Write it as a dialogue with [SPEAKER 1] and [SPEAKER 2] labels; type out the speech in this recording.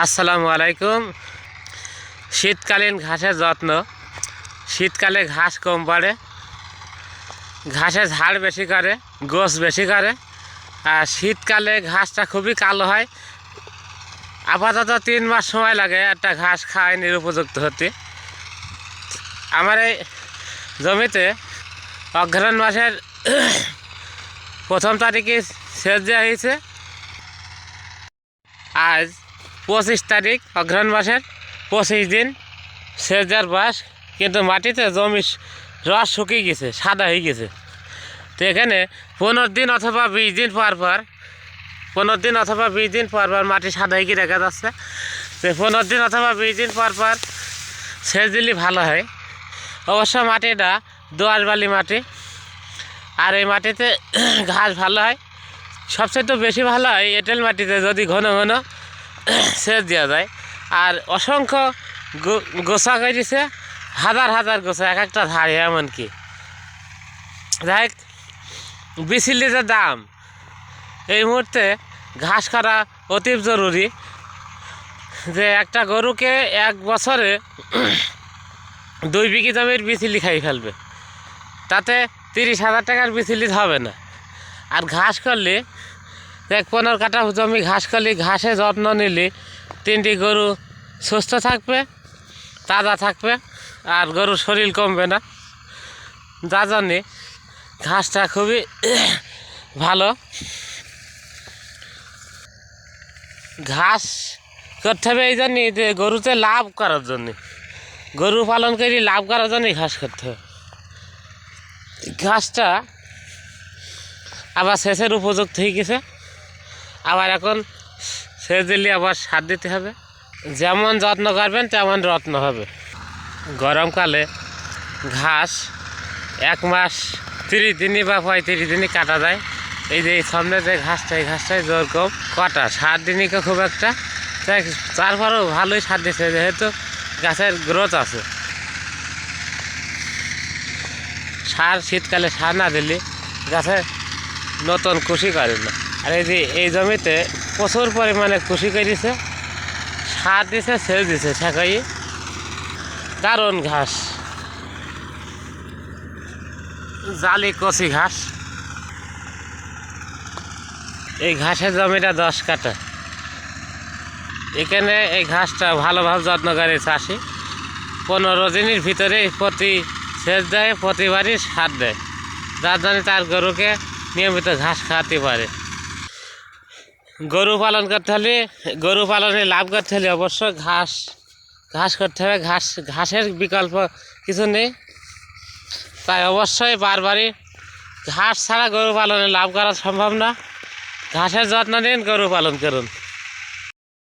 [SPEAKER 1] আসসালামু আলাইকুম। শীতকালীন ঘাসের যত্ন। শীতকালে ঘাস কম পড়ে, ঘাসের ঝাড় বেশি করে, গোছ বেশি করে, আর শীতকালে ঘাসটা খুবই কালো হয়। আপাতত 3 মাস সময় লাগে একটা ঘাস খাওয়ানোর উপযুক্ত হতে। আমার এই জমিতে অগ্রহায়ণ মাসের 1 তারিখে সেচ দেওয়া হয়েছে। আজ 25 তারিখ, অগ্রহায়ণ মাসের 25 দিন সেচ দেওয়ার বয়স, কিন্তু মাটিতে জমি রস শুকিয়ে গেছে, সাদা হয়ে গেছে। তো এখানে 15 দিন অথবা 20 দিন পর পর 15 দিন অথবা 20 দিন পর পর মাটি সাদা হয়ে দেখা যাচ্ছে। তো 15 দিন অথবা 20 দিন পর পর সেচ দিলে ভালো হয়। অবশ্য মাটিটা দোআঁশ বালি মাটি, আর এই মাটিতে ঘাস ভালো হয়। সবচেয়ে তো বেশি ভালো হয় এঁটেল মাটিতে, যদি ঘন ঘন সেচ দেওয়া যায়। আর অসংখ্য গোছা করেছে, হাজার হাজার গোছা, এক একটা ধারে। এমনকি যাই বিচলির যে দাম, এই মুহূর্তে ঘাস করা অতি জরুরি। যে একটা গরুকে 1 বছরে 2 বিঘি জমির বিচলি খাই ফেলবে, তাতে 30,000 টাকার বিচলি হবে না। আর ঘাস করলে 15 কাঠা জমি ঘাস করলে, ঘাসে যত্ন নিলে 3টি গরু সুস্থ থাকবে, তাজা থাকবে, আর গরুর শরীর কমবে না। যার জন্যে ঘাসটা খুবই ভালো। ঘাস করতে হবে এই জন্যে যে গরুতে লাভ করার জন্যে, গরু পালন করে লাভ করার জন্যই ঘাস করতে হবে। ঘাসটা আবার সেচের উপযুক্ত হয়ে গেছে। আবার এখন সেচ দিলে আবার সার দিতে হবে। যেমন যত্ন করবেন তেমন রত্ন হবে। গরমকালে ঘাস 1 মাস 30 দিনই বা 35 দিনই কাটা যায়। এই যে সামনে যে ঘাসটা, এই ঘাসটাই জোর কম কাটা, সার দিনই খুব একটা। তারপরেও ভালোই সার দিচ্ছে, যেহেতু গাছের গ্রোথ আছে। সার শীতকালে সার না দিলে গাছে নতুন কুশি করে না। আর এই যে এই জমিতে প্রচুর পরিমাণে কুশি করেছে, সার দিছে, সেচ দিছে শেখাই। দারুণ ঘাস, জালি কচি ঘাস। এই ঘাসের জমিটা 10 কাঠা। এখানে এই ঘাসটা ভালোভাবে যত্ন করে চাষি 15 দিনের ভিতরে প্রতি সেচ দেয়, প্রতিবারই সার দেয়, যার জন্য তার গরুকে নিয়মিত ঘাস খাওয়াতে পারে। গরু পালন করতে হলে, গরু পালনে লাভ করতে হলে অবশ্যই ঘাস করতে হবে। ঘাসের বিকল্প কিছু নেই। তাই অবশ্যই বারবারই ঘাস ছাড়া গরু পালনে লাভ করা সম্ভব না। ঘাসের যত্ন নিন, গরু পালন করুন।